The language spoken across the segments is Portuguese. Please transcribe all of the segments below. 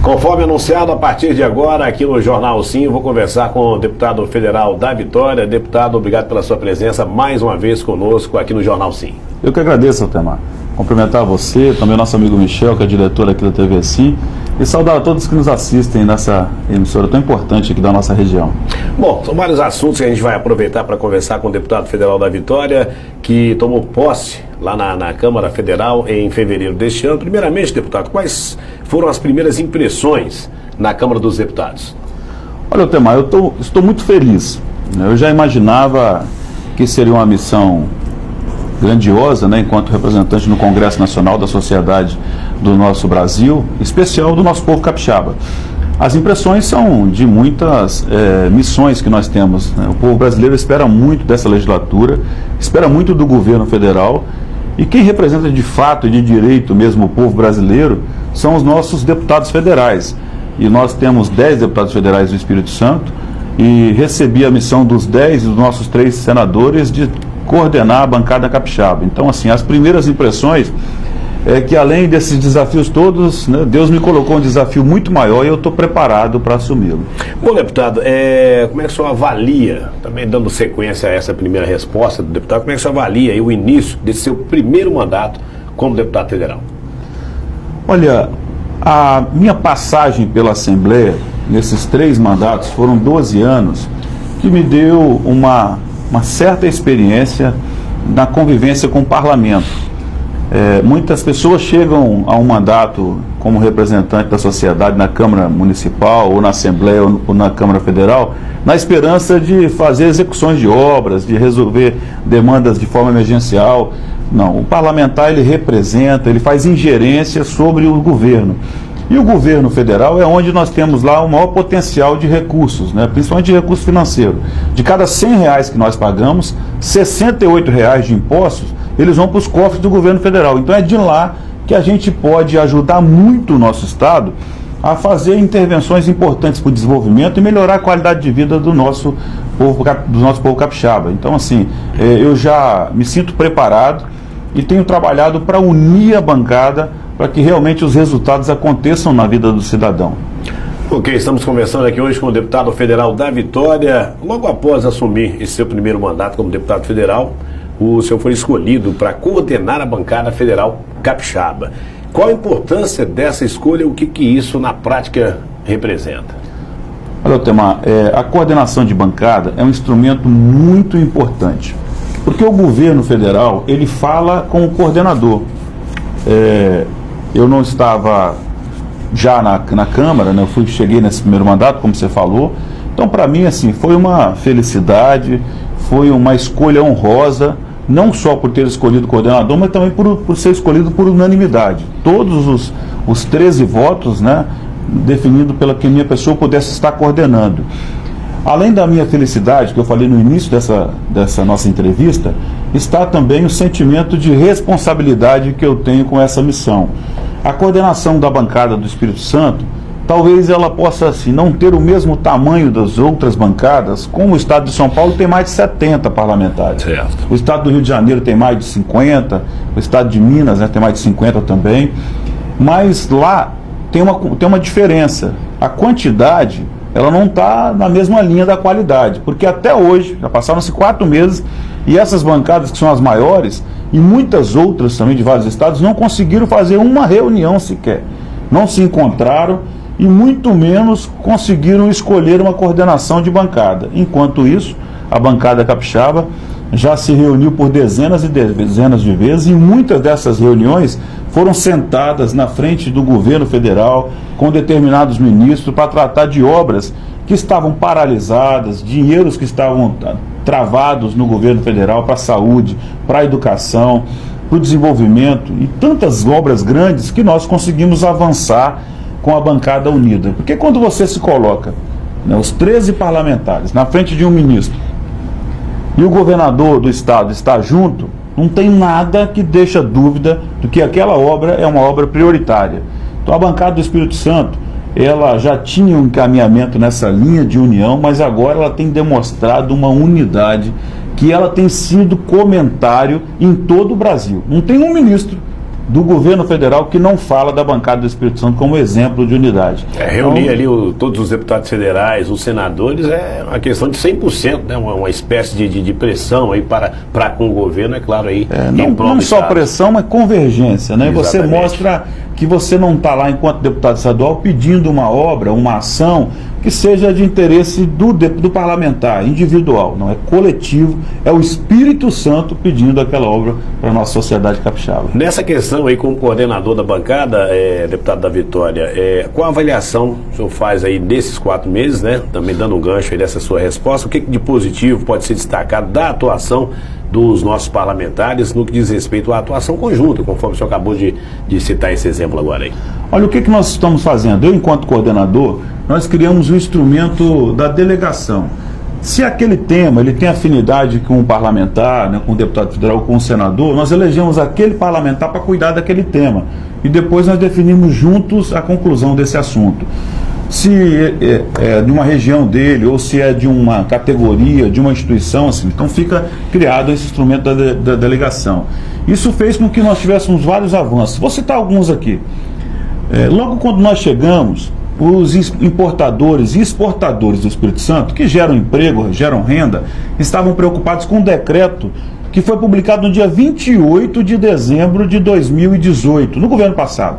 Conforme anunciado, a partir de agora, aqui no Jornal Sim, vou conversar com o deputado federal da Vitória. Deputado, obrigado pela sua presença mais uma vez conosco aqui no Jornal Sim. Eu que agradeço, Altemar. Cumprimentar você, também o nosso amigo Michel, que é diretor aqui da TV Sim, e saudar a todos que nos assistem nessa emissora tão importante aqui da nossa região. Bom, são vários assuntos que a gente vai aproveitar para conversar com o deputado federal da Vitória, que tomou posse lá na Câmara Federal em fevereiro deste ano. Primeiramente, deputado, quais foram as primeiras impressões na Câmara dos Deputados? Olha, Altemar, eu estou muito feliz. Eu já imaginava que seria uma missão grandiosa, né, enquanto representante no Congresso Nacional da Sociedade do nosso Brasil, especial do nosso povo capixaba. As impressões são de muitas missões que nós temos, né? O povo brasileiro espera muito dessa legislatura, espera muito do governo federal, e quem representa de fato e de direito mesmo o povo brasileiro são os nossos deputados federais. E nós temos 10 deputados federais do Espírito Santo, e recebi a missão dos 10 e dos nossos 3 senadores de coordenar a bancada capixaba. Então, assim, as primeiras impressões é que, além desses desafios todos, né, Deus me colocou um desafio muito maior e eu estou preparado para assumi-lo. Bom, deputado, como é que o senhor avalia, também dando sequência a essa primeira resposta do deputado, como é que o senhor avalia aí o início desse seu primeiro mandato como deputado federal? Olha, a minha passagem pela Assembleia, nesses 3 mandatos, foram 12 anos, que me deu uma certa experiência na convivência com o parlamento. Muitas pessoas chegam a um mandato como representante da sociedade na Câmara Municipal, ou na Assembleia, ou na Câmara Federal, na esperança de fazer execuções de obras, de resolver demandas de forma emergencial. Não, o parlamentar ele representa, ele faz ingerência sobre o governo. E o governo federal é onde nós temos lá o maior potencial de recursos, né? Principalmente de recurso financeiro. De cada R$100 que nós pagamos, R$68 de impostos, eles vão para os cofres do governo federal. Então é de lá que a gente pode ajudar muito o nosso Estado a fazer intervenções importantes para o desenvolvimento e melhorar a qualidade de vida do nosso povo capixaba. Então, assim, eu já me sinto preparado e tenho trabalhado para unir a bancada para que realmente os resultados aconteçam na vida do cidadão. Ok, estamos conversando aqui hoje com o deputado federal da Vitória. Logo após assumir esse seu primeiro mandato como deputado federal, o senhor foi escolhido para coordenar a bancada federal capixaba. Qual a importância dessa escolha, o que isso na prática representa? Olha, Altemar, a coordenação de bancada é um instrumento muito importante, porque o governo federal, ele fala com o coordenador. Eu não estava já na Câmara, né? Cheguei nesse primeiro mandato, como você falou. Então, para mim, assim, foi uma felicidade, foi uma escolha honrosa, não só por ter escolhido o coordenador, mas também por ser escolhido por unanimidade. Todos os 13 votos, né, definindo pela que minha pessoa pudesse estar coordenando. Além da minha felicidade, que eu falei no início dessa nossa entrevista, está também o sentimento de responsabilidade que eu tenho com essa missão. A coordenação da bancada do Espírito Santo, talvez ela possa, assim, não ter o mesmo tamanho das outras bancadas, como o Estado de São Paulo tem mais de 70 parlamentares. Certo. O Estado do Rio de Janeiro tem mais de 50, o Estado de Minas, né, tem mais de 50 também. Mas lá tem uma diferença. A quantidade, ela não está na mesma linha da qualidade, porque até hoje, já passaram-se 4 meses, e essas bancadas que são as maiores, e muitas outras também de vários estados, não conseguiram fazer uma reunião sequer. Não se encontraram e muito menos conseguiram escolher uma coordenação de bancada. Enquanto isso, a bancada capixaba já se reuniu por dezenas e dezenas de vezes, e muitas dessas reuniões foram sentadas na frente do governo federal com determinados ministros para tratar de obras que estavam paralisadas, dinheiros que estavam travados no governo federal para a saúde, para a educação, para o desenvolvimento, e tantas obras grandes que nós conseguimos avançar com a bancada unida. Porque quando você se coloca, né, os 13 parlamentares na frente de um ministro e o governador do estado está junto, não tem nada que deixa dúvida de que aquela obra é uma obra prioritária. Então a bancada do Espírito Santo, ela já tinha um encaminhamento nessa linha de união, mas agora ela tem demonstrado uma unidade que ela tem sido comentário em todo o Brasil. Não tem um ministro do governo federal que não fala da bancada do Espírito Santo como exemplo de unidade. Reunir ali todos os deputados federais, os senadores, é uma questão de 100%, né? Uma espécie de pressão aí para com o governo, é claro, aí. Não só pressão, mas convergência, né? Exatamente. Você mostra que você não está lá enquanto deputado estadual pedindo uma obra, uma ação que seja de interesse do parlamentar, individual, não é coletivo, é o Espírito Santo pedindo aquela obra para a nossa sociedade capixaba. Nessa questão aí, como coordenador da bancada, deputado da Vitória, qual a avaliação o senhor faz aí desses 4 meses, né? Também dando um gancho aí dessa sua resposta, o que de positivo pode ser destacado da atuação dos nossos parlamentares no que diz respeito à atuação conjunta, conforme o senhor acabou de citar esse exemplo agora aí? Olha, o que nós estamos fazendo? Eu, enquanto coordenador, nós criamos o instrumento da delegação. Se aquele tema ele tem afinidade com o parlamentar, né, com o deputado federal, com o senador, nós elegemos aquele parlamentar para cuidar daquele tema. E depois nós definimos juntos a conclusão desse assunto. Se é de uma região dele, ou se é de uma categoria, de uma instituição, assim, então fica criado esse instrumento da delegação. Isso fez com que nós tivéssemos vários avanços. Vou citar alguns aqui. Logo quando nós chegamos, os importadores e exportadores do Espírito Santo, que geram emprego, geram renda, estavam preocupados com um decreto que foi publicado no dia 28 de dezembro de 2018, no governo passado,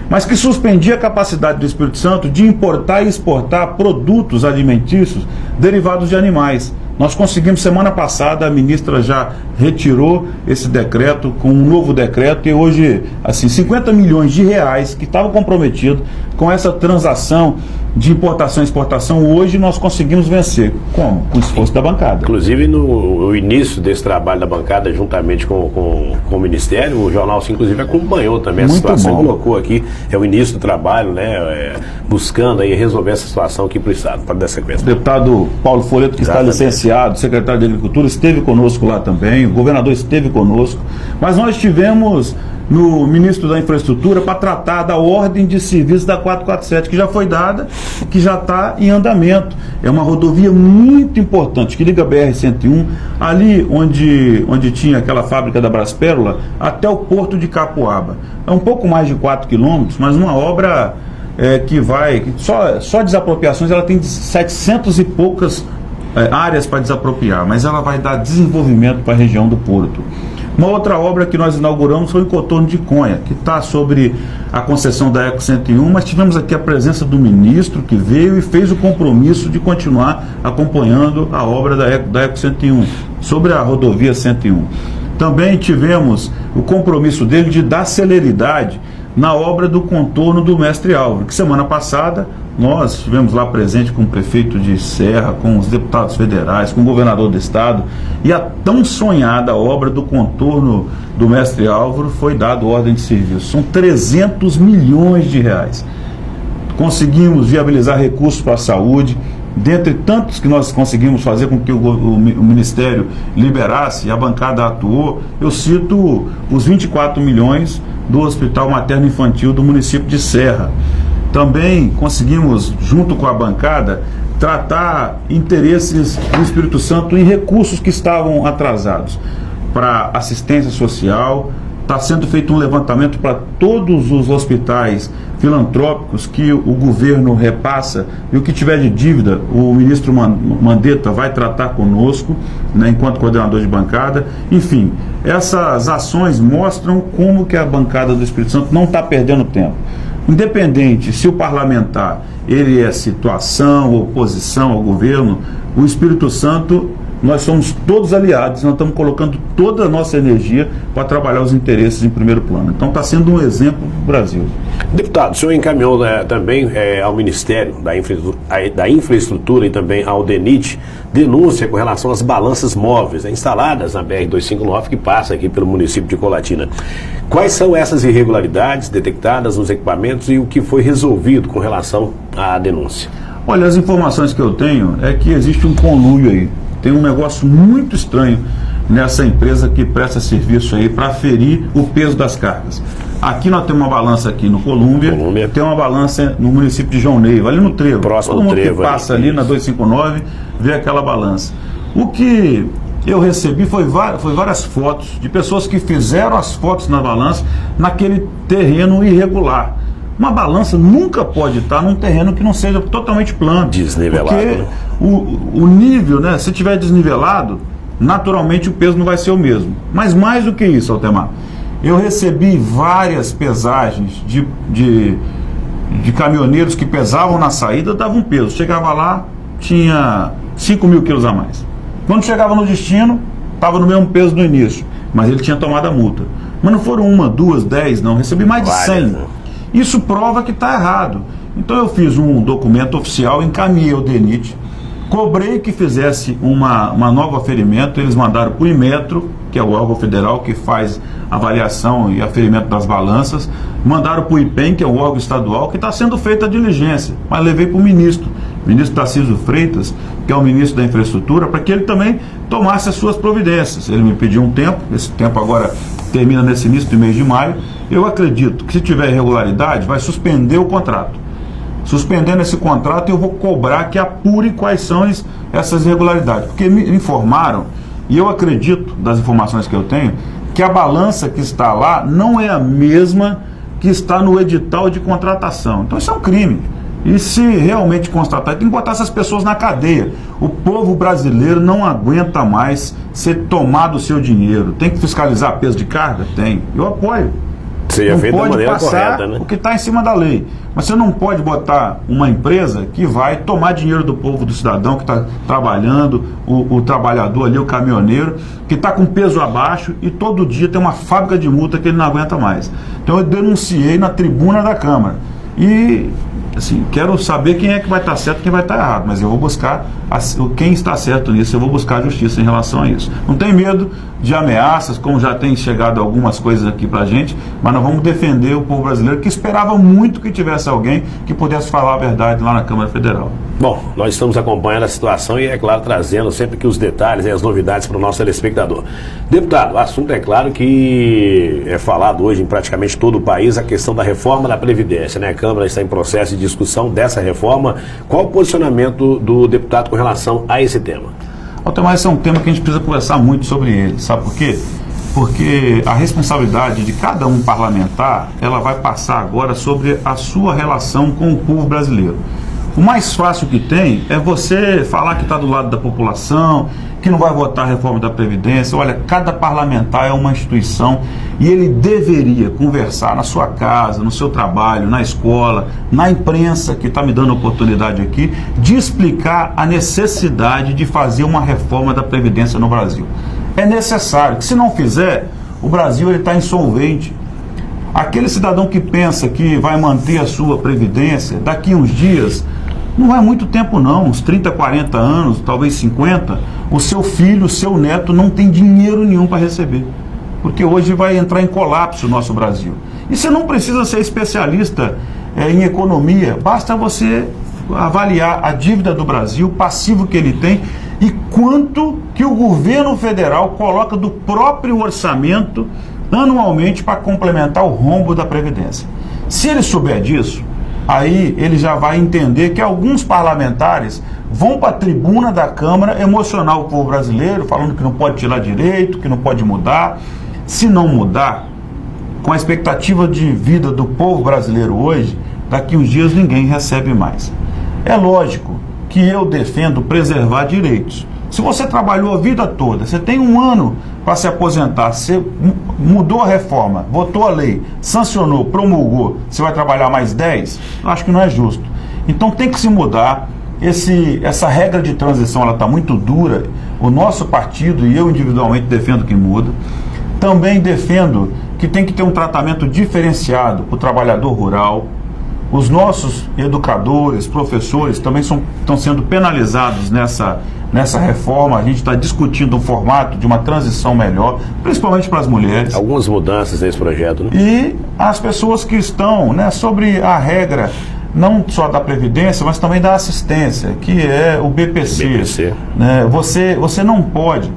mas que suspendia a capacidade do Espírito Santo de importar e exportar produtos alimentícios derivados de animais. Nós conseguimos, semana passada, a ministra já retirou esse decreto com um novo decreto e hoje, assim, 50 milhões de reais que estavam comprometidos com essa transação de importação e exportação, hoje nós conseguimos vencer. Como? Com o esforço da bancada. Inclusive, no início desse trabalho da bancada, juntamente com o Ministério, o jornal, inclusive, acompanhou também a situação, colocou aqui, é o início do trabalho, né, buscando aí resolver essa situação aqui para o Estado. Pode dar sequência. O deputado Paulo Folleto, que está licenciado, secretário de Agricultura, esteve conosco lá também, o governador esteve conosco, mas nós tivemos no ministro da Infraestrutura para tratar da ordem de serviço da 447, que já foi dada, que já está em andamento. É uma rodovia muito importante, que liga a BR-101, ali onde tinha aquela fábrica da Braspérola, até o porto de Capoaba. É um pouco mais de 4 quilômetros, mas uma obra que vai... Só desapropriações, ela tem 700 e poucas áreas para desapropriar, mas ela vai dar desenvolvimento para a região do porto. Uma outra obra que nós inauguramos foi o contorno de Conha, que está sobre a concessão da Eco 101, mas tivemos aqui a presença do ministro que veio e fez o compromisso de continuar acompanhando a obra da Eco 101, sobre a rodovia 101. Também tivemos o compromisso dele de dar celeridade na obra do contorno do Mestre Álvaro, que semana passada nós estivemos lá presente com o prefeito de Serra, com os deputados federais, com o governador do estado, e a tão sonhada obra do contorno do Mestre Álvaro foi dada ordem de serviço. São 300 milhões de reais. Conseguimos viabilizar recursos para a saúde, dentre tantos que nós conseguimos fazer com que o Ministério liberasse, a bancada atuou. Eu cito os 24 milhões do Hospital Materno Infantil do município de Serra. Também conseguimos, junto com a bancada, tratar interesses do Espírito Santo em recursos que estavam atrasados para assistência social. Está sendo feito um levantamento para todos os hospitais filantrópicos que o governo repassa, e o que tiver de dívida, o ministro Mandetta vai tratar conosco, né, enquanto coordenador de bancada. Enfim, essas ações mostram como que a bancada do Espírito Santo não está perdendo tempo. Independente se o parlamentar ele é situação, oposição ao governo, o Espírito Santo, nós somos todos aliados, nós estamos colocando toda a nossa energia para trabalhar os interesses em primeiro plano. Então está sendo um exemplo para o Brasil. Deputado, o senhor encaminhou também ao Ministério da Infraestrutura e também ao DENIT denúncia com relação às balanças móveis instaladas na BR-259 que passa aqui pelo município de Colatina. Quais são essas irregularidades detectadas nos equipamentos e o que foi resolvido com relação à denúncia? Olha, as informações que eu tenho é que existe um conluio aí. Tem um negócio muito estranho nessa empresa que presta serviço aí para aferir o peso das cargas. Aqui nós temos uma balança aqui no Colúmbia, tem uma balança no município de João Neiva, ali no Trevo. Próximo Todo mundo Trevo, que passa ali na 259 vê aquela balança. O que eu recebi foi várias fotos de pessoas que fizeram as fotos na balança naquele terreno irregular. Uma balança nunca pode estar num terreno que não seja totalmente plano. Desnivelado. Porque né? o nível, né, se tiver desnivelado, naturalmente o peso não vai ser o mesmo. Mas mais do que isso, Altemar, eu recebi várias pesagens de caminhoneiros que pesavam na saída, davam peso. Chegava lá, tinha 5.000 quilos a mais. Quando chegava no destino, estava no mesmo peso do início, mas ele tinha tomado a multa. Mas não foram 1, 2, 10, não. Recebi mais de 100. Né? Isso prova que está errado. Então eu fiz um documento oficial, encaminhei ao DENIT, cobrei que fizesse uma nova aferimento. Eles mandaram para o Inmetro, que é o órgão federal que faz avaliação e aferimento das balanças, mandaram para o IPEM, que é o órgão estadual, que está sendo feita a diligência, mas levei para o ministro Tarcísio Freitas, que é o ministro da Infraestrutura, para que ele também tomasse as suas providências. Ele me pediu um tempo, esse tempo agora termina nesse início do mês de maio. Eu acredito que, se tiver irregularidade, vai suspender o contrato. Suspendendo esse contrato, eu vou cobrar que apure quais são essas irregularidades, porque me informaram, e eu acredito, das informações que eu tenho, que a balança que está lá não é a mesma que está no edital de contratação. Então isso é um crime. E se realmente constatar, tem que botar essas pessoas na cadeia. O povo brasileiro não aguenta mais ser tomado o seu dinheiro. Tem que fiscalizar peso de carga? Tem. Eu apoio. Seria feito da maneira correta, né? O que está em cima da lei. Mas você não pode botar uma empresa que vai tomar dinheiro do povo, do cidadão que está trabalhando, o trabalhador ali, o caminhoneiro, que está com peso abaixo, e todo dia tem uma fábrica de multa que ele não aguenta mais. Então eu denunciei na tribuna da Câmara. E, assim, quero saber quem é que vai estar certo e quem vai estar errado, mas eu vou buscar quem está certo nisso, eu vou buscar a justiça em relação a isso. Não tem medo de ameaças, como já tem chegado algumas coisas aqui pra gente, mas nós vamos defender o povo brasileiro, que esperava muito que tivesse alguém que pudesse falar a verdade lá na Câmara Federal. Bom, nós estamos acompanhando a situação e, é claro, trazendo sempre que os detalhes e as novidades para o nosso telespectador. Deputado, o assunto é claro que é falado hoje em praticamente todo o país, a questão da reforma da Previdência, né? A Câmara está em processo de discussão dessa reforma. Qual o posicionamento do deputado com relação a esse tema? Altemar, esse é um tema que a gente precisa conversar muito sobre ele, sabe por quê? Porque a responsabilidade de cada um parlamentar, ela vai passar agora sobre a sua relação com o povo brasileiro. O mais fácil que tem é você falar que está do lado da população, que não vai votar a reforma da Previdência. Olha, cada parlamentar é uma instituição e ele deveria conversar na sua casa, no seu trabalho, na escola, na imprensa, que está me dando a oportunidade aqui, de explicar a necessidade de fazer uma reforma da Previdência no Brasil. É necessário, que se não fizer, o Brasil está insolvente. Aquele cidadão que pensa que vai manter a sua Previdência, daqui uns dias, não é muito tempo não, uns 30, 40 anos, talvez 50, o seu filho, o seu neto não tem dinheiro nenhum para receber. Porque hoje vai entrar em colapso o nosso Brasil. E você não precisa ser especialista em economia, basta você avaliar a dívida do Brasil, o passivo que ele tem e quanto que o governo federal coloca do próprio orçamento anualmente para complementar o rombo da Previdência. Se ele souber disso, aí ele já vai entender que alguns parlamentares vão para a tribuna da Câmara emocionar o povo brasileiro, falando que não pode tirar direito, que não pode mudar. Se não mudar, com a expectativa de vida do povo brasileiro hoje, daqui uns dias ninguém recebe mais. É lógico que eu defendo preservar direitos. Se você trabalhou a vida toda, você tem um ano para se aposentar, você mudou a reforma, votou a lei, sancionou, promulgou, você vai trabalhar mais 10? Eu acho que não é justo. Então tem que se mudar. Essa regra de transição, ela está muito dura. O nosso partido e eu individualmente defendo que muda. Também defendo que tem que ter um tratamento diferenciado para o trabalhador rural. Os nossos educadores, professores também estão sendo penalizados nessa reforma. A gente está discutindo um formato de uma transição melhor, principalmente para as mulheres. Algumas mudanças nesse projeto, né? E as pessoas que estão, né, sobre a regra, não só da Previdência, mas também da assistência, que é o BPC. Né? Você não pode,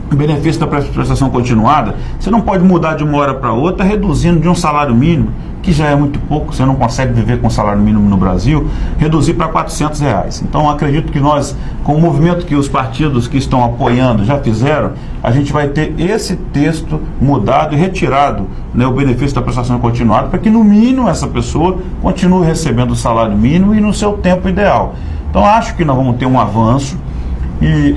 o benefício da prestação continuada, você não pode mudar de uma hora para outra reduzindo de um salário mínimo, que já é muito pouco, você não consegue viver com salário mínimo no Brasil, reduzir para R$400. Então, acredito que nós, com o movimento que os partidos que estão apoiando já fizeram, a gente vai ter esse texto mudado e retirado, né, o benefício da prestação continuada, para que, no mínimo, essa pessoa continue recebendo o salário mínimo e no seu tempo ideal. Então, acho que nós vamos ter um avanço, e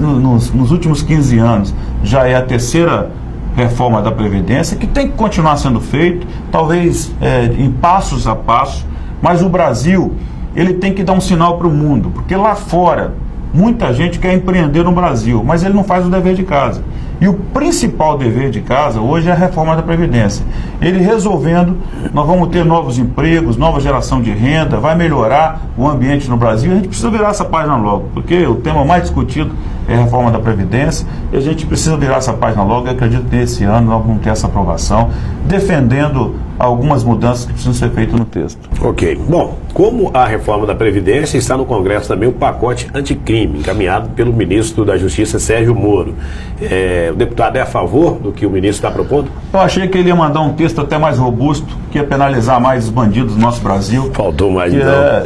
nos últimos 15 anos já é a terceira reforma da Previdência, que tem que continuar sendo feito, talvez em passos a passo, mas o Brasil, ele tem que dar um sinal para o mundo, porque lá fora, muita gente quer empreender no Brasil, mas ele não faz o dever de casa. E o principal dever de casa hoje é a reforma da Previdência. Ele resolvendo, nós vamos ter novos empregos, nova geração de renda, vai melhorar o ambiente no Brasil. A gente precisa virar essa página logo, porque o tema mais discutido é a reforma da Previdência, e a gente precisa virar essa página logo. Eu acredito que esse ano nós vamos ter essa aprovação, defendendo algumas mudanças que precisam ser feitas no texto. Ok. Bom, como a reforma da Previdência, está no Congresso também o pacote anticrime, encaminhado pelo ministro da Justiça, Sérgio Moro. O deputado é a favor do que o ministro está propondo? Eu achei que ele ia mandar um texto até mais robusto, que ia penalizar mais os bandidos do nosso Brasil. Faltou mais,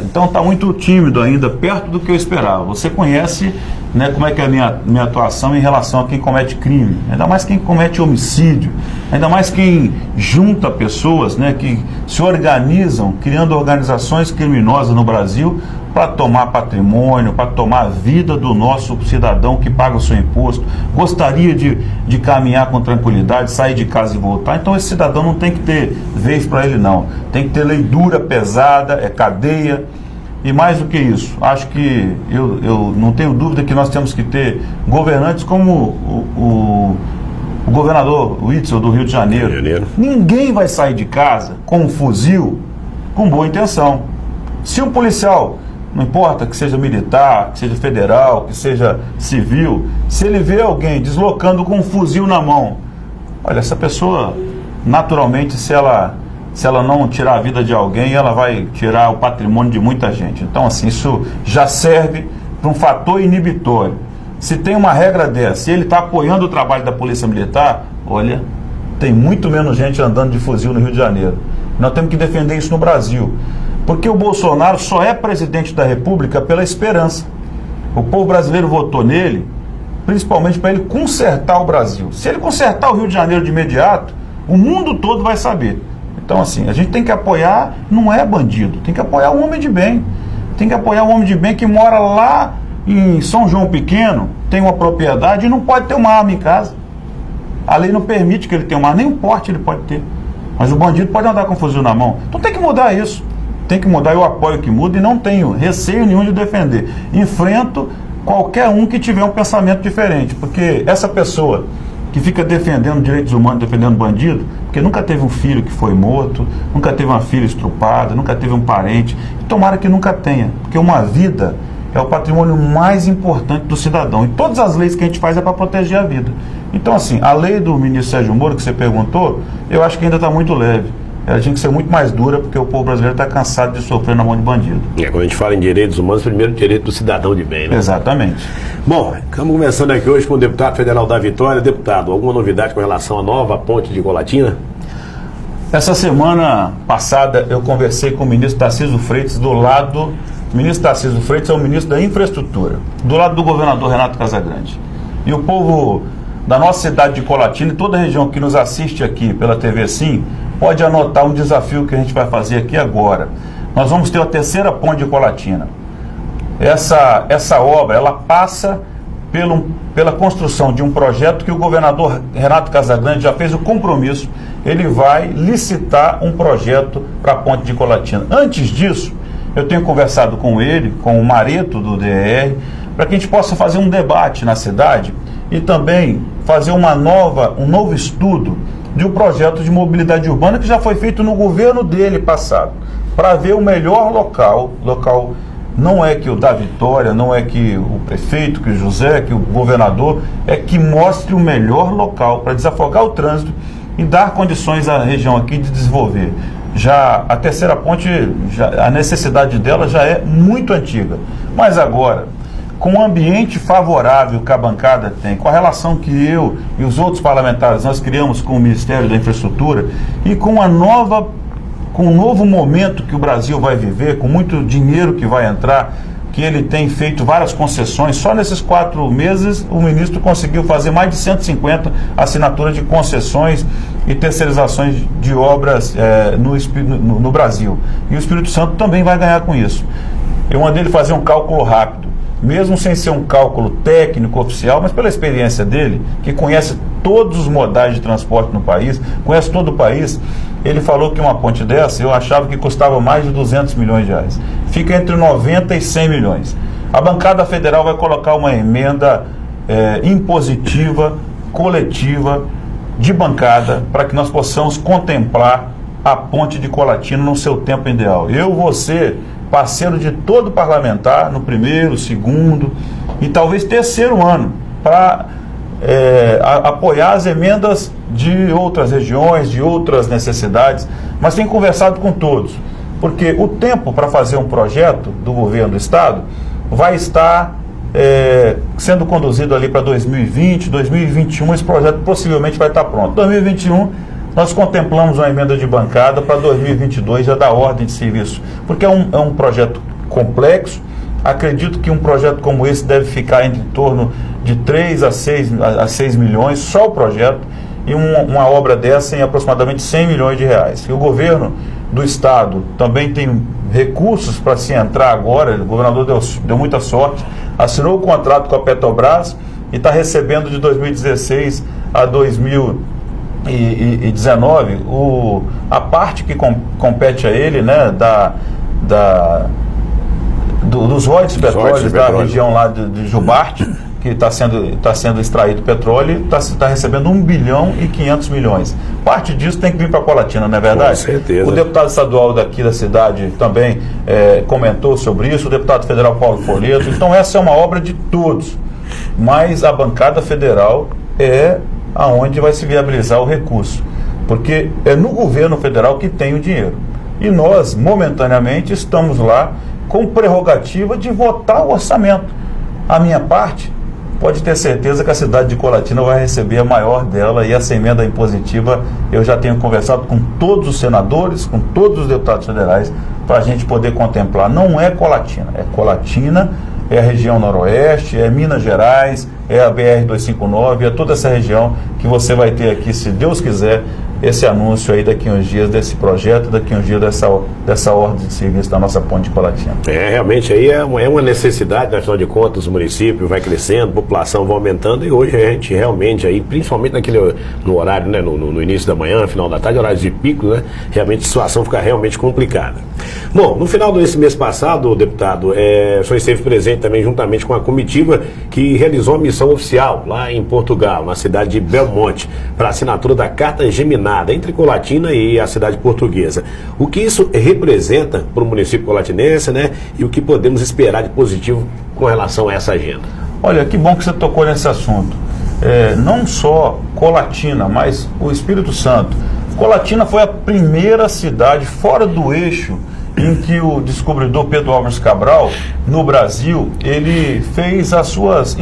então está muito tímido ainda, perto do que eu esperava. Você conhece, né, como é que é a minha atuação em relação a quem comete crime, ainda mais quem comete homicídio, ainda mais quem junta pessoas, né, que se organizam, criando organizações criminosas no Brasil para tomar patrimônio, para tomar a vida do nosso cidadão que paga o seu imposto, gostaria de caminhar com tranquilidade, sair de casa e voltar. Então esse cidadão não tem que ter vez para ele, não. Tem que ter lei dura, pesada, cadeia. E mais do que isso, acho que eu não tenho dúvida que nós temos que ter governantes como o governador Witzel do Rio de Janeiro. Ninguém vai sair de casa com um fuzil com boa intenção. Se um policial, não importa que seja militar, que seja federal, que seja civil, se ele vê alguém deslocando com um fuzil na mão, olha, essa pessoa, naturalmente, se ela não tirar a vida de alguém, ela vai tirar o patrimônio de muita gente. Então, assim, isso já serve para um fator inibitório. Se tem uma regra dessa, se ele está apoiando o trabalho da Polícia Militar, olha, tem muito menos gente andando de fuzil no Rio de Janeiro. Nós temos que defender isso no Brasil. Porque o Bolsonaro só é presidente da República pela esperança. O povo brasileiro votou nele, principalmente para ele consertar o Brasil. Se ele consertar o Rio de Janeiro de imediato, o mundo todo vai saber. Então, assim, a gente tem que apoiar, não é bandido, tem que apoiar um homem de bem. Tem que apoiar um homem de bem que mora lá em São João Pequeno, tem uma propriedade e não pode ter uma arma em casa. A lei não permite que ele tenha uma arma, nem um porte ele pode ter. Mas o bandido pode andar com um fuzil na mão. Então tem que mudar isso. Tem que mudar, eu apoio que muda e não tenho receio nenhum de defender. Enfrento qualquer um que tiver um pensamento diferente, porque essa pessoa que fica defendendo direitos humanos, defendendo bandido, porque nunca teve um filho que foi morto, nunca teve uma filha estrupada, nunca teve um parente, e tomara que nunca tenha, porque uma vida é o patrimônio mais importante do cidadão, e todas as leis que a gente faz é para proteger a vida. Então, assim, a lei do ministro Sérgio Moro, que você perguntou, eu acho que ainda está muito leve. Ela tinha que ser muito mais dura, porque o povo brasileiro está cansado de sofrer na mão de bandido. Quando a gente fala em direitos humanos, primeiro direito do cidadão de bem, né? Exatamente. Bom, estamos conversando aqui hoje com o deputado federal da Vitória. Deputado, alguma novidade com relação à nova ponte de Colatina? Essa semana passada eu conversei com o ministro Tarcísio Freitas o ministro Tarcísio Freitas é o ministro da Infraestrutura, do lado do governador Renato Casagrande. E o povo da nossa cidade de Colatina e toda a região que nos assiste aqui pela TV Sim, pode anotar um desafio que a gente vai fazer aqui agora. Nós vamos ter a terceira ponte de Colatina. Essa obra, ela passa pela construção de um projeto que o governador Renato Casagrande já fez o compromisso. Ele vai licitar um projeto para a ponte de Colatina. Antes disso, eu tenho conversado com ele, com o Mareto do DR, para que a gente possa fazer um debate na cidade e também fazer um novo estudo de um projeto de mobilidade urbana que já foi feito no governo dele passado, para ver o melhor local não é que o da Vitória, não é que o prefeito, que o José, que o governador, é que mostre o melhor local para desafogar o trânsito e dar condições à região aqui de desenvolver. Já a terceira ponte, a necessidade dela já é muito antiga, mas agora, com o ambiente favorável que a bancada tem, com a relação que eu e os outros parlamentares nós criamos com o Ministério da Infraestrutura e com a nova com o novo momento que o Brasil vai viver, com muito dinheiro que vai entrar, que ele tem feito várias concessões, só nesses 4 meses o ministro conseguiu fazer mais de 150 assinaturas de concessões e terceirizações de obras no Brasil. E o Espírito Santo também vai ganhar com isso. Eu mandei ele fazer um cálculo rápido, mesmo sem ser um cálculo técnico oficial, mas pela experiência dele, que conhece todos os modais de transporte no país, conhece todo o país, ele falou que uma ponte dessa, eu achava que custava mais de 200 milhões de reais. Fica entre 90 e 100 milhões. A bancada federal vai colocar uma emenda impositiva, coletiva, de bancada, para que nós possamos contemplar a ponte de Colatina no seu tempo ideal. Eu vou ser parceiro de todo parlamentar no primeiro, segundo e talvez terceiro ano, para apoiar as emendas de outras regiões, de outras necessidades, mas tenho conversado com todos, porque o tempo para fazer um projeto do governo do Estado vai estar sendo conduzido ali para 2020, 2021, esse projeto possivelmente vai estar pronto. 2021, nós contemplamos uma emenda de bancada para 2022, já dá ordem de serviço, porque é um projeto complexo. Acredito que um projeto como esse deve ficar em torno de 3 a 6 milhões, só o projeto, e uma obra dessa em aproximadamente 100 milhões de reais. E o governo do Estado também tem recursos para se entrar agora, o governador deu muita sorte, assinou o contrato com a Petrobras e está recebendo de 2016 a 2019 a parte que compete a ele, né, dos royalties de petróleo da região lá de Jubarte, que está sendo extraído petróleo, está recebendo 1 bilhão e 500 milhões. Parte disso tem que vir para a Colatina, não é verdade? Com certeza. O deputado estadual daqui da cidade também comentou sobre isso, o deputado federal Paulo Folheto. Então essa é uma obra de todos, mas a bancada federal é aonde vai se viabilizar o recurso, porque é no governo federal que tem o dinheiro. E nós, momentaneamente, estamos lá com prerrogativa de votar o orçamento. A minha parte, pode ter certeza que a cidade de Colatina vai receber a maior dela, e essa emenda impositiva eu já tenho conversado com todos os senadores, com todos os deputados federais, para a gente poder contemplar. Não é Colatina, é Colatina, é a região noroeste, é Minas Gerais, é a BR-259, é toda essa região que você vai ter aqui, se Deus quiser, esse anúncio aí daqui a uns dias desse projeto, daqui a uns dias dessa ordem de serviço da nossa ponte de Colatina. Realmente aí é uma necessidade, afinal de contas, o município vai crescendo, a população vai aumentando, e hoje a gente realmente aí, principalmente no horário, né, no início da manhã, no final da tarde, horários de pico, né, realmente a situação fica realmente complicada. Bom, no final desse mês passado, deputado, o senhor esteve presente também juntamente com a comitiva que realizou a missão oficial lá em Portugal, na cidade de Belmonte, para assinatura da Carta Geminada entre Colatina e a cidade portuguesa. O que isso representa para o município colatinense, né? E o que podemos esperar de positivo com relação a essa agenda? Olha, que bom que você tocou nesse assunto. Não só Colatina, mas o Espírito Santo. Colatina foi a primeira cidade fora do eixo em que o descobridor Pedro Álvares Cabral, no Brasil, ele fez as suas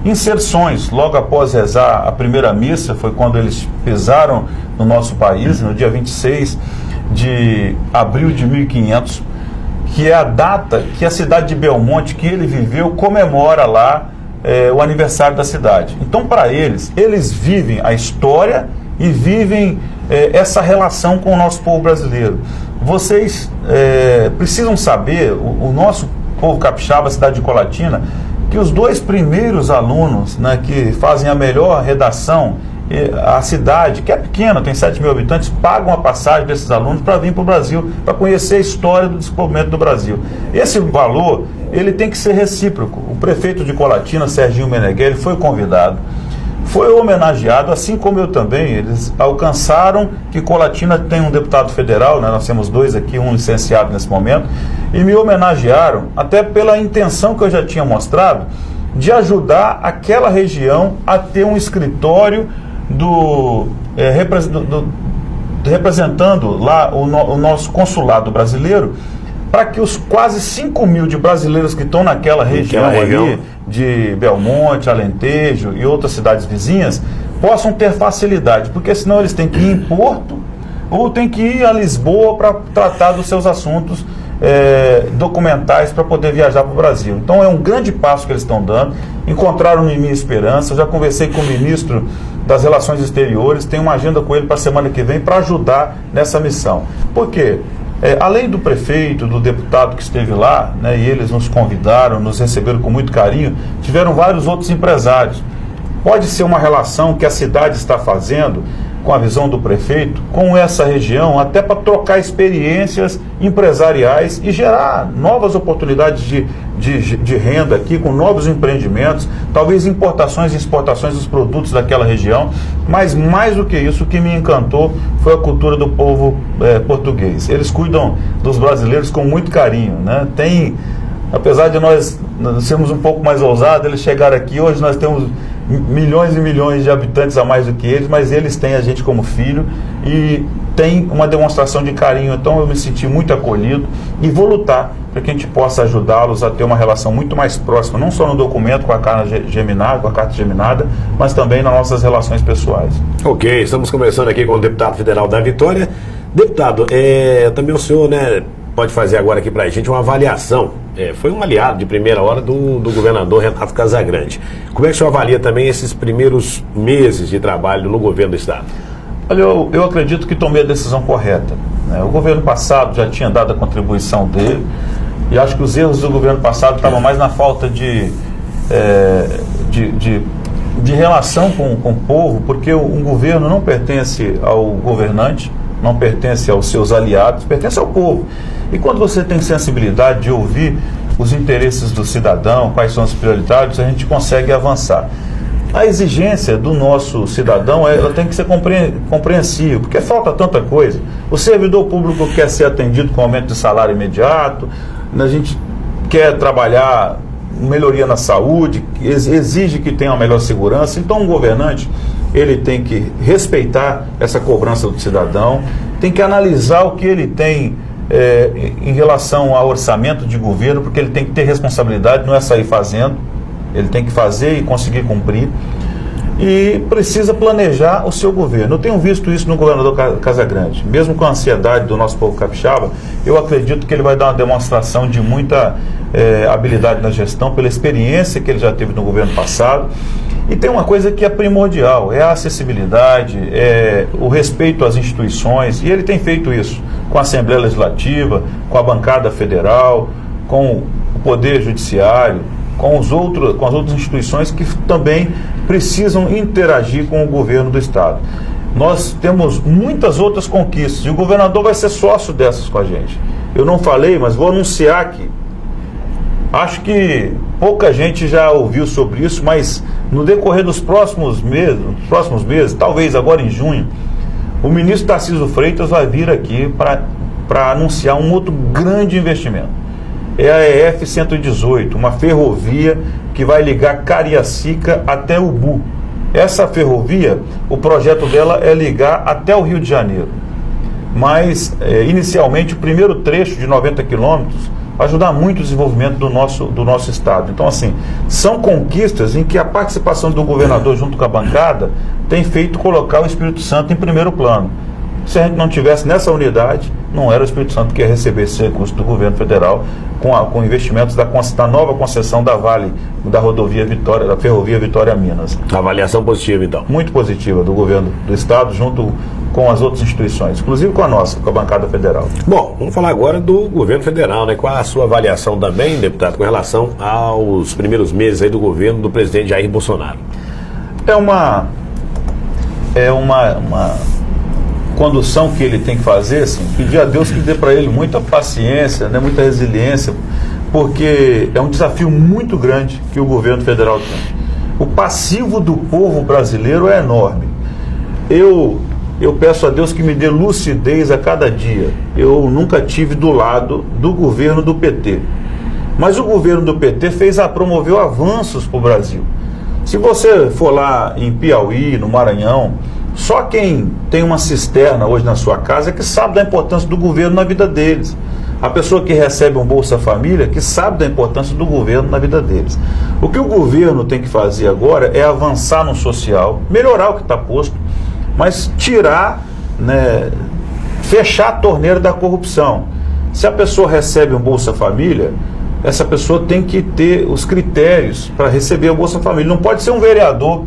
inserções. Logo após rezar a primeira missa, foi quando eles pisaram no nosso país, no dia 26 de abril de 1500, que é a data que a cidade de Belmonte, que ele viveu, comemora lá o aniversário da cidade. Então, para eles vivem a história e vivem essa relação com o nosso povo brasileiro. Vocês precisam saber, o nosso povo capixaba, a cidade de Colatina, que os 2 primeiros alunos, né, que fazem a melhor redação, a cidade, que é pequena, tem 7 mil habitantes, pagam a passagem desses alunos para vir para o Brasil, para conhecer a história do desenvolvimento do Brasil. Esse valor, ele tem que ser recíproco. O prefeito de Colatina, Serginho Meneghelli, foi convidado, foi homenageado, assim como eu também. Eles alcançaram que Colatina tem um deputado federal, né, nós temos 2 aqui, um licenciado nesse momento, e me homenagearam, até pela intenção que eu já tinha mostrado, de ajudar aquela região a ter um escritório representando lá o nosso consulado brasileiro, para que os quase 5 mil de brasileiros que estão naquela região ali, de Belmonte, Alentejo e outras cidades vizinhas, possam ter facilidade, porque senão eles têm que ir em Porto, ou tem que ir a Lisboa para tratar dos seus assuntos documentais para poder viajar para o Brasil. Então é um grande passo que eles estão dando. Encontraram em mim esperança. Já conversei com o ministro das Relações Exteriores, tenho uma agenda com ele para a semana que vem para ajudar nessa missão. Por quê? Além do prefeito, do deputado que esteve lá, né, e eles nos convidaram, nos receberam com muito carinho, tiveram vários outros empresários. Pode ser uma relação que a cidade está fazendo com a visão do prefeito, com essa região, até para trocar experiências empresariais e gerar novas oportunidades de renda aqui, com novos empreendimentos, talvez importações e exportações dos produtos daquela região, mas mais do que isso, o que me encantou foi a cultura do povo português. Eles cuidam dos brasileiros com muito carinho, né? Apesar de nós sermos um pouco mais ousados, eles chegaram aqui, hoje nós temos milhões e milhões de habitantes a mais do que eles, mas eles têm a gente como filho e tem uma demonstração de carinho. Então eu me senti muito acolhido e vou lutar para que a gente possa ajudá-los a ter uma relação muito mais próxima, não só no documento com a carta geminada, mas também nas nossas relações pessoais. Ok, estamos conversando aqui com o deputado federal da Vitória. Deputado, também o senhor, né, pode fazer agora aqui para a gente uma avaliação. Foi um aliado de primeira hora do governador Renato Casagrande. Como é que o senhor avalia também esses primeiros meses de trabalho no governo do estado? Olha, eu acredito que tomei a decisão correta, né? O governo passado já tinha dado a contribuição dele e acho que os erros do governo passado estavam mais na falta de relação com o povo, porque um governo não pertence ao governante, não pertence aos seus aliados, pertence ao povo. E quando você tem sensibilidade de ouvir os interesses do cidadão, quais são as prioridades, a gente consegue avançar. A exigência do nosso cidadão, ela tem que ser compreensível, porque falta tanta coisa. O servidor público quer ser atendido com aumento de salário imediato, a gente quer trabalhar melhoria na saúde, exige que tenha uma melhor segurança. Então, um governante, ele tem que respeitar essa cobrança do cidadão, tem que analisar o que ele tem em relação ao orçamento de governo, porque ele tem que ter responsabilidade, não é sair fazendo, ele tem que fazer e conseguir cumprir, e precisa planejar o seu governo. Eu tenho visto isso no governador Casagrande, mesmo com a ansiedade do nosso povo capixaba, eu acredito que ele vai dar uma demonstração de muita habilidade na gestão, pela experiência que ele já teve no governo passado. E tem uma coisa que é primordial, é a acessibilidade, o respeito às instituições, e ele tem feito isso com a Assembleia Legislativa, com a bancada federal, com o Poder Judiciário, com as outras instituições que também precisam interagir com o governo do estado. Nós temos muitas outras conquistas e o governador vai ser sócio dessas com a gente. Eu não falei, mas vou anunciar aqui. Acho que pouca gente já ouviu sobre isso, mas no decorrer dos próximos meses, talvez agora em junho, o ministro Tarcísio Freitas vai vir aqui para anunciar um outro grande investimento. É a EF-118, uma ferrovia que vai ligar Cariacica até Ubu. Essa ferrovia, o projeto dela é ligar até o Rio de Janeiro. Mas, inicialmente, o primeiro trecho de 90 quilômetros vai ajudar muito o desenvolvimento do nosso estado. Então, assim, são conquistas em que a participação do governador junto com a bancada tem feito colocar o Espírito Santo em primeiro plano. Se a gente não tivesse nessa unidade, não era o Espírito Santo que ia receber esse recurso do governo federal com investimentos da nova concessão da Vale, da rodovia Vitória, da ferrovia Vitória-Minas. Avaliação positiva, então. Muito positiva do governo do estado, junto com as outras instituições, inclusive com a nossa, com a bancada federal. Bom, vamos falar agora do governo federal, né? Qual a sua avaliação também, deputado, com relação aos primeiros meses aí do governo do presidente Jair Bolsonaro? É uma condução que ele tem que fazer, assim, pedir a Deus que dê para ele muita paciência, né, muita resiliência, porque é um desafio muito grande que o governo federal tem. O passivo do povo brasileiro é enorme. Eu peço a Deus que me dê lucidez a cada dia. Eu nunca tive do lado do governo do PT. Mas o governo do PT promoveu avanços para o Brasil. Se você for lá em Piauí, no Maranhão, só quem tem uma cisterna hoje na sua casa é que sabe da importância do governo na vida deles. A pessoa que recebe um Bolsa Família que sabe da importância do governo na vida deles. O que o governo tem que fazer agora é avançar no social, melhorar o que está posto, mas tirar, né, fechar a torneira da corrupção. Se a pessoa recebe um Bolsa Família, essa pessoa tem que ter os critérios para receber o Bolsa Família. Não pode ser um vereador,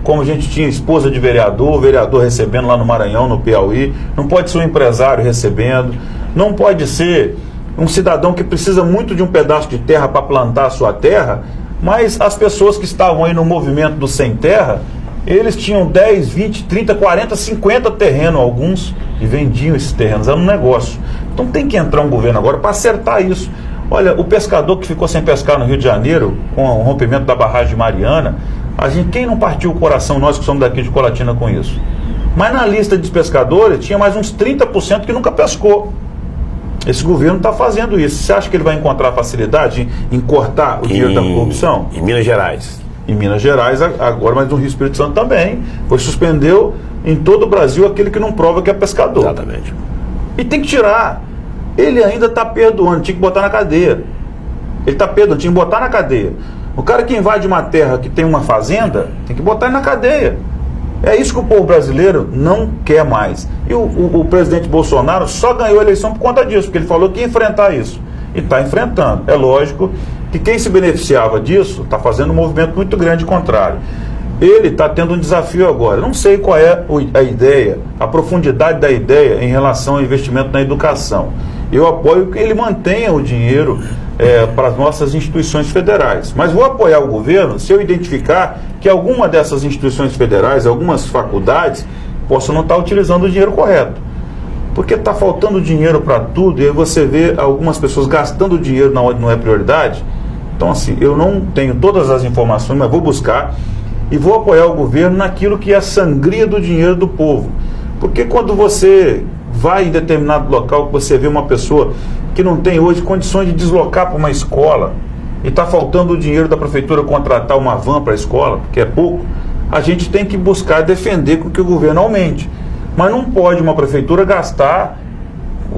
como a gente tinha esposa de vereador, vereador recebendo lá no Maranhão, no Piauí. Não pode ser um empresário recebendo. Não pode ser um cidadão que precisa muito de um pedaço de terra para plantar a sua terra, mas as pessoas que estavam aí no movimento do Sem Terra, eles tinham 10, 20, 30, 40, 50 terrenos, alguns, e vendiam esses terrenos. Era um negócio. Então tem que entrar um governo agora para acertar isso. Olha, o pescador que ficou sem pescar no Rio de Janeiro, com o rompimento da barragem de Mariana, quem não partiu o coração, nós que somos daqui de Colatina, com isso? Mas na lista de pescadores tinha mais uns 30% que nunca pescou. Esse governo está fazendo isso. Você acha que ele vai encontrar facilidade em cortar o dinheiro da corrupção? Em Minas Gerais. Em Minas Gerais, agora, mas no Rio Espírito Santo também. Pois suspendeu em todo o Brasil aquele que não prova que é pescador. Exatamente. E tem que tirar. Ele ainda está perdoando, tinha que botar na cadeia. Ele está perdoando, tinha que botar na cadeia. O cara que invade uma terra que tem uma fazenda, tem que botar ele na cadeia. É isso que o povo brasileiro não quer mais. E o presidente Bolsonaro só ganhou a eleição por conta disso, porque ele falou que ia enfrentar isso. E está enfrentando. É lógico que quem se beneficiava disso está fazendo um movimento muito grande contrário. Ele está tendo um desafio agora. Não sei qual é a ideia, a profundidade da ideia em relação ao investimento na educação. Eu apoio que ele mantenha o dinheiro para as nossas instituições federais. Mas vou apoiar o governo se eu identificar que alguma dessas instituições federais, algumas faculdades, possam não estar utilizando o dinheiro correto. Porque está faltando dinheiro para tudo e aí você vê algumas pessoas gastando dinheiro na onde não é prioridade. Então, assim, eu não tenho todas as informações, mas vou buscar e vou apoiar o governo naquilo que é a sangria do dinheiro do povo. Porque quando você vai em determinado local, que você vê uma pessoa que não tem hoje condições de deslocar para uma escola e está faltando o dinheiro da prefeitura contratar uma van para a escola, que é pouco, a gente tem que buscar defender com que o governo aumente. Mas não pode uma prefeitura gastar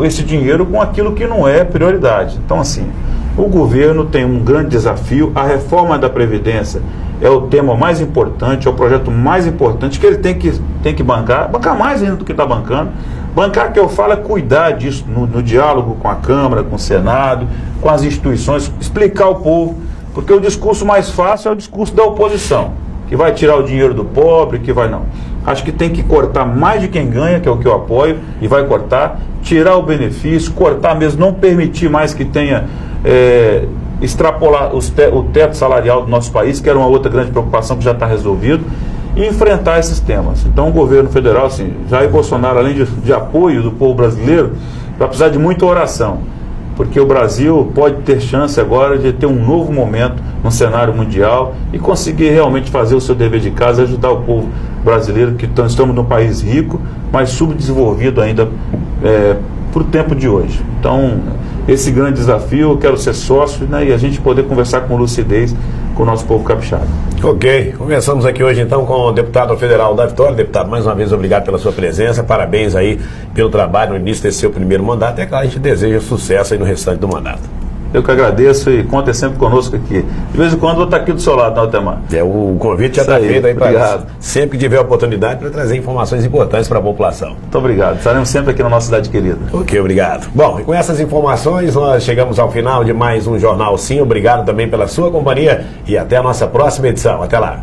esse dinheiro com aquilo que não é prioridade. Então, assim, o governo tem um grande desafio. A reforma da Previdência é o tema mais importante, é o projeto mais importante que ele tem que bancar mais ainda do que está bancando. Bancar, que eu falo, é cuidar disso no diálogo com a Câmara, com o Senado, com as instituições, explicar ao povo, porque o discurso mais fácil é o discurso da oposição, que vai tirar o dinheiro do pobre, que vai não. Acho que tem que cortar mais de quem ganha, que é o que eu apoio, e vai cortar, tirar o benefício, cortar mesmo, não permitir mais que tenha extrapolar o teto salarial do nosso país, que era uma outra grande preocupação que já está resolvido, e enfrentar esses temas. Então o governo federal, assim, Jair Bolsonaro, além de apoio do povo brasileiro, vai precisar de muita oração, porque o Brasil pode ter chance agora de ter um novo momento no cenário mundial e conseguir realmente fazer o seu dever de casa, ajudar o povo brasileiro, que estamos num país rico, mas subdesenvolvido ainda para o tempo de hoje. Então, esse grande desafio, eu quero ser sócio, né, e a gente poder conversar com lucidez com o nosso povo capixaba. Ok, conversamos aqui hoje então com o deputado federal da Vitória. Deputado, mais uma vez obrigado pela sua presença, parabéns aí pelo trabalho no início desse seu primeiro mandato, e claro, a gente deseja sucesso aí no restante do mandato. Eu que agradeço e contem sempre conosco aqui. De vez em quando eu vou estar aqui do seu lado, não, Altemar? O convite já está feito aí para sempre que tiver oportunidade para trazer informações importantes para a população. Muito obrigado. Estaremos sempre aqui na nossa cidade querida. Ok, obrigado. Bom, e com essas informações nós chegamos ao final de mais um Jornal Sim. Obrigado também pela sua companhia e até a nossa próxima edição. Até lá.